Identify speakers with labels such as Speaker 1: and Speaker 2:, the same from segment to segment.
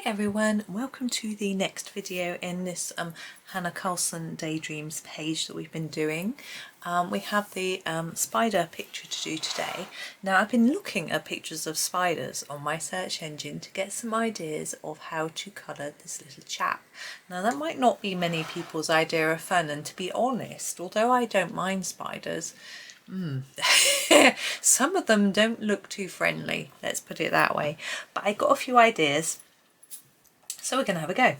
Speaker 1: Hi everyone, welcome to the next video in this Hanna Karlzon Daydreams page that we've been doing. We have the spider picture to do today. Now I've been looking at pictures of spiders on my search engine to get some ideas of how to colour this little chap. Now that might not be many people's idea of fun, and to be honest, although I don't mind spiders, some of them don't look too friendly, let's put it that way. But I got a few ideas, so we're going to have a go.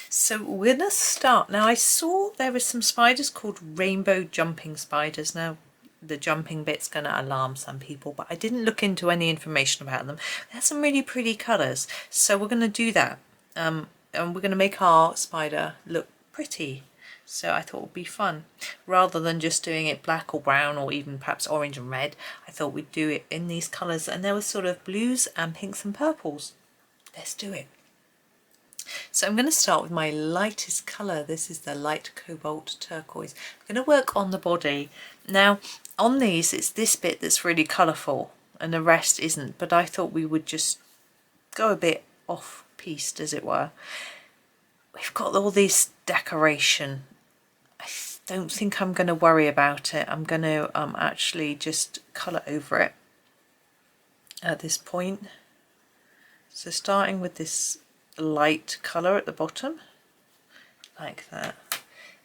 Speaker 1: So we're going to start. Now I saw there were some spiders called rainbow jumping spiders. Now the jumping bit's going to alarm some people, but I didn't look into any information about them. They have some really pretty colours, so we're going to do that. And we're going to make our spider look pretty. So I thought it would be fun. Rather than just doing it black or brown or even perhaps orange and red, I thought we'd do it in these colours, and there were sort of blues and pinks and purples. Let's do it. So I'm going to start with my lightest colour. This is the light Cobalt Turquoise. I'm going to work on the body. Now on these it's this bit that's really colourful and the rest isn't, but I thought we would just go a bit off-piste, as it were. We've got all this decoration. I don't think I'm going to worry about it. I'm going to actually just colour over it at this point. So starting with this light colour at the bottom, like that.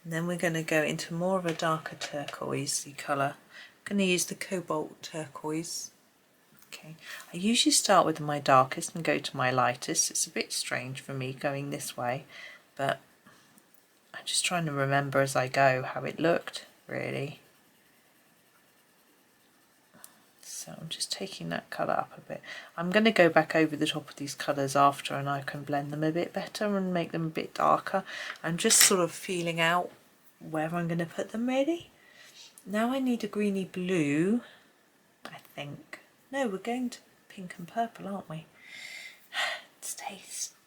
Speaker 1: And then we're going to go into more of a darker turquoisey colour. I'm going to use the Cobalt Turquoise. Okay, I usually start with my darkest and go to my lightest. It's a bit strange for me going this way, but I'm just trying to remember as I go how it looked, really. So I'm just taking that colour up a bit. I'm going to go back over the top of these colours after, and I can blend them a bit better and make them a bit darker. I'm just sort of feeling out where I'm going to put them, really. Now I need a greeny blue, I think. No, we're going to pink and purple, aren't we?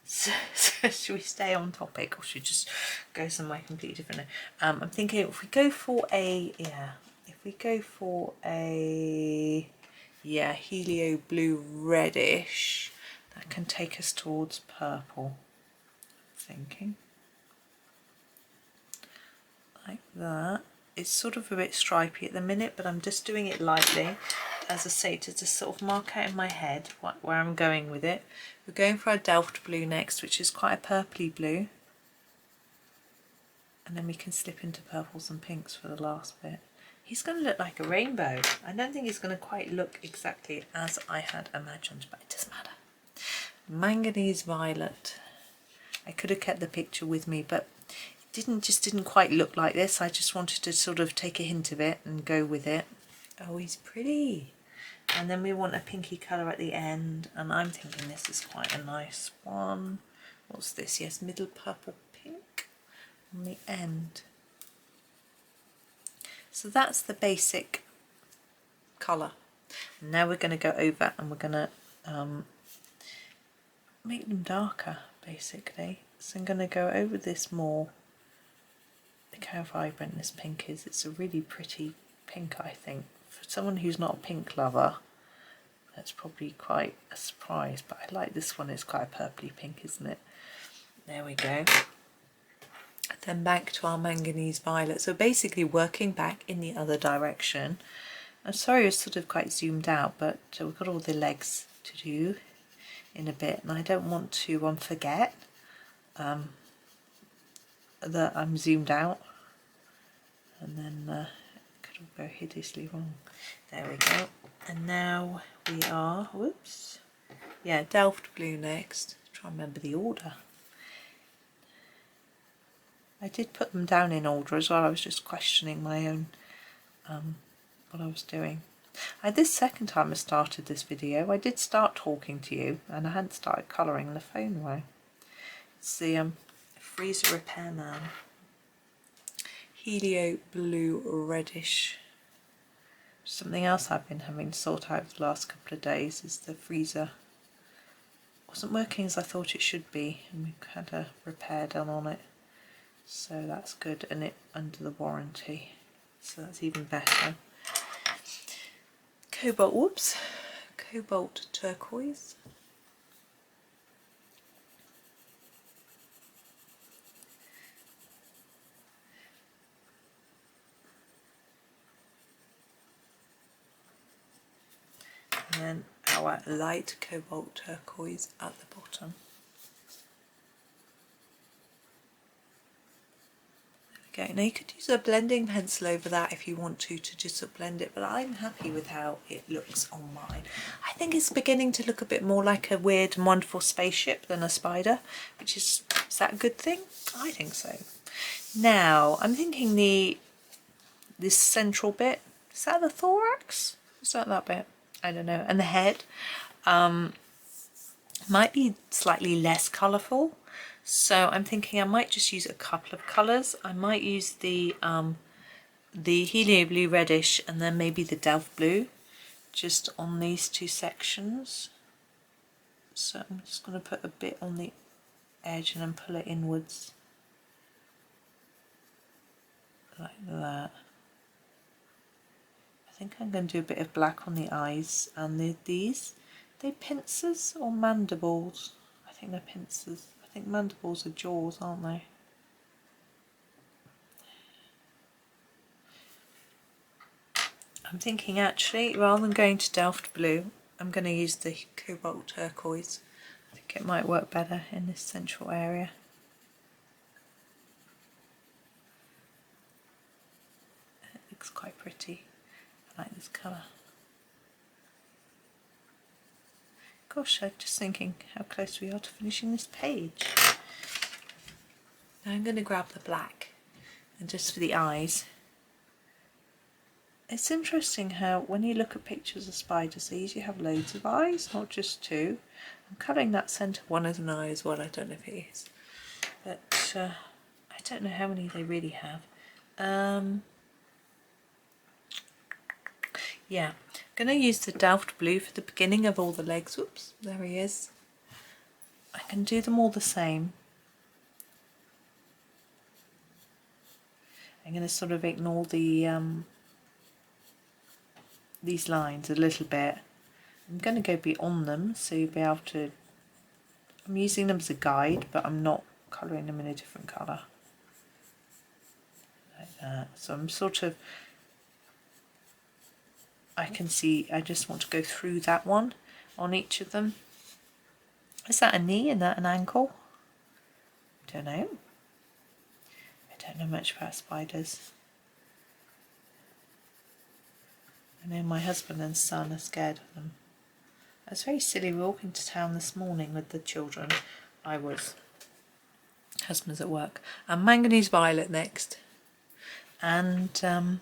Speaker 1: Should we stay on topic, or should we just go somewhere completely different? I'm thinking if we go for a, Helioblue-Reddish, that can take us towards purple. Thinking like that. It's sort of a bit stripy at the minute, but I'm just doing it lightly, as I say, to just sort of mark out in my head where I'm going with it. We're going for a Delft blue next, which is quite a purpley blue, and then we can slip into purples and pinks for the last bit. He's going to look like a rainbow. I don't think he's going to quite look exactly as I had imagined, but it doesn't matter. Manganese violet. I could have kept the picture with me, but it didn't quite look like this. I just wanted to sort of take a hint of it and go with it. Oh, he's pretty. And then we want a pinky colour at the end, and I'm thinking this is quite a nice one. What's this? Yes, middle purple pink on the end. So that's the basic colour. Now we're going to go over and we're going to make them darker, basically. So I'm going to go over this more. Look how vibrant this pink is. It's a really pretty pink, I think. For someone who's not a pink lover, that's probably quite a surprise, but I like this one. It's quite a purpley pink, isn't it? There we go. Then back to our manganese violet. So basically working back in the other direction. I'm sorry it's sort of quite zoomed out, but we've got all the legs to do in a bit, and I don't want to forget that I'm zoomed out, and then it could all go hideously wrong. There we go. And now we are, whoops, yeah, Delft blue next. Try and remember the order. I did put them down in order as well. I was just questioning my own, what I was doing. This second time I started this video, I did start talking to you, and I hadn't started colouring the phone away. It's the Freezer Repairman. Helioblue-Reddish. Something else I've been having to sort out the last couple of days is the freezer. Wasn't working as I thought it should be, and we've had a repair done on it. So that's good, and it under the warranty, so that's even better. Cobalt Turquoise. then our light cobalt turquoise at the bottom. There we go. Now you could use a blending pencil over that if you want to just sort of blend it, but I'm happy with how it looks on mine. I think it's beginning to look a bit more like a weird and wonderful spaceship than a spider, which is that a good thing? I think so. Now I'm thinking this central bit, is that the thorax? Is that bit? I don't know. And the head might be slightly less colourful, so I'm thinking I might just use a couple of colours. I might use the Helioblue-Reddish and then maybe the Delft blue just on these two sections. So I'm just going to put a bit on the edge and then pull it inwards like that. I think I'm going to do a bit of black on the eyes and these. Are they pincers or mandibles? I think they're pincers. I think mandibles are jaws, aren't they? I'm thinking actually, rather than going to Delft blue, I'm going to use the cobalt turquoise. I think it might work better in this central area. It looks quite pretty. I like this colour. Gosh, I'm just thinking how close we are to finishing this page. Now I'm going to grab the black, and just for the eyes. It's interesting how when you look at pictures of spiders, they usually have loads of eyes, not just two. I'm colouring that centre one as an eye as well, I don't know if it is. But I don't know how many they really have. Yeah, I'm going to use the Delft blue for the beginning of all the legs. Whoops, there he is. I can do them all the same. I'm going to sort of ignore the these lines a little bit. I'm going to go beyond them so you'll be able to, I'm using them as a guide, but I'm not colouring them in a different colour. Like that. So I'm sort of, I can see, I just want to go through that one on each of them. Is that a knee and that an ankle? Don't know. I don't know much about spiders. I know my husband and son are scared of them. It was very silly. We were walking to town this morning with the children. I was. Husband's at work. And Manganese Violet next. And I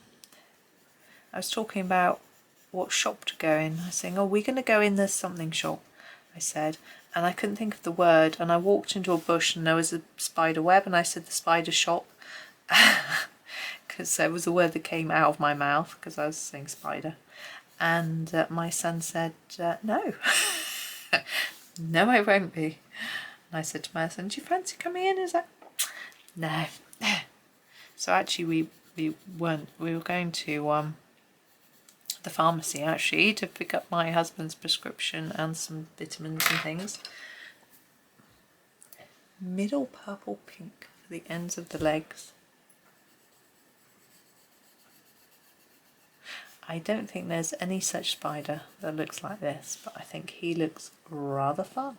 Speaker 1: was talking about what shop to go in. I was saying, oh, we're going to go in this something shop, I said. And I couldn't think of the word. And I walked into a bush and there was a spider web. And I said the spider shop. Because there was a word that came out of my mouth because I was saying spider. And my son said, no. No, I won't be. And I said to my son, do you fancy coming in? Is that? No. So actually we were going to the pharmacy actually to pick up my husband's prescription and some vitamins and things. Middle purple pink for the ends of the legs. I don't think there's any such spider that looks like this, but I think he looks rather fun.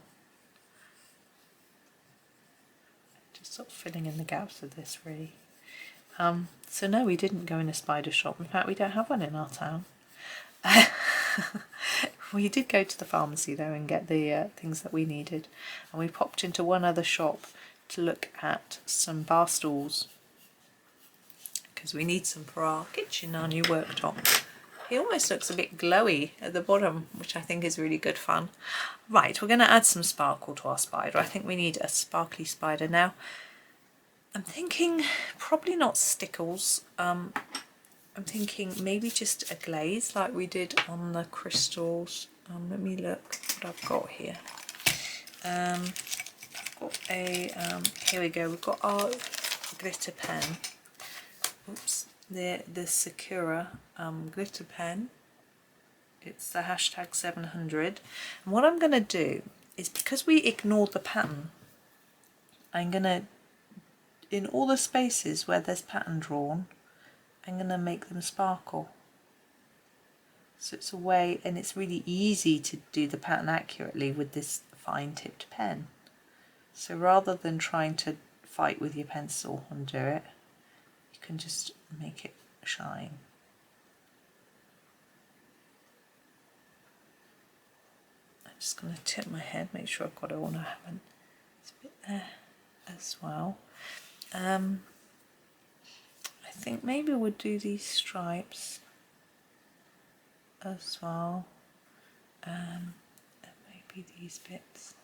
Speaker 1: Just sort of filling in the gaps of this really. So no, we didn't go in a spider shop. In fact, we don't have one in our town. We did go to the pharmacy though and get the things that we needed. And we popped into one other shop to look at some bar stools. Because we need some for our kitchen, our new worktop. He almost looks a bit glowy at the bottom, which I think is really good fun. Right, we're going to add some sparkle to our spider. I think we need a sparkly spider now. I'm thinking probably not stickles. I'm thinking maybe just a glaze like we did on the crystals. Let me look what I've got here. I've got a, here we go, we've got our glitter pen. Oops. The Sakura glitter pen. It's the hashtag 700. And what I'm going to do is, because we ignored the pattern, I'm going to, in all the spaces where there's pattern drawn, I'm going to make them sparkle. So it's a way, and it's really easy to do the pattern accurately with this fine tipped pen. So rather than trying to fight with your pencil and do it, you can just make it shine. I'm just going to tip my head, make sure I've got it all. I haven't. It's a bit there as well. I think maybe we'll do these stripes as well, and maybe these bits.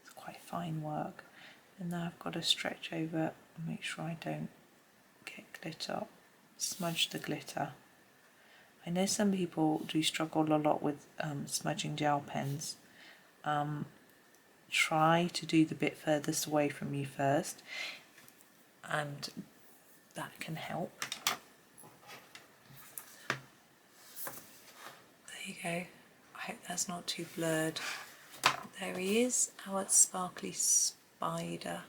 Speaker 1: It's quite fine work. And now I've got to stretch over and make sure I don't get glitter, smudge the glitter. I know some people do struggle a lot with smudging gel pens. Try to do the bit furthest away from you first, and that can help. There you go. I hope that's not too blurred. There he is, our sparkly spider.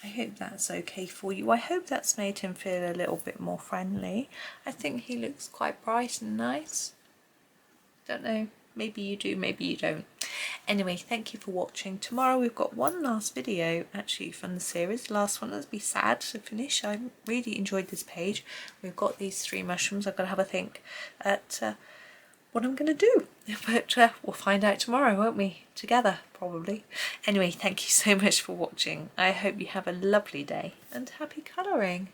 Speaker 1: I hope that's okay for you. I hope that's made him feel a little bit more friendly. I think he looks quite bright and nice. Don't know, maybe you do, maybe you don't. Anyway, thank you for watching. Tomorrow we've got one last video actually from the series. The last one, it'll be sad to finish. I really enjoyed this page. We've got these 3 mushrooms. I've got to have a think at what I'm going to do. But we'll find out tomorrow, won't we? Together, probably. Anyway, thank you so much for watching. I hope you have a lovely day and happy colouring.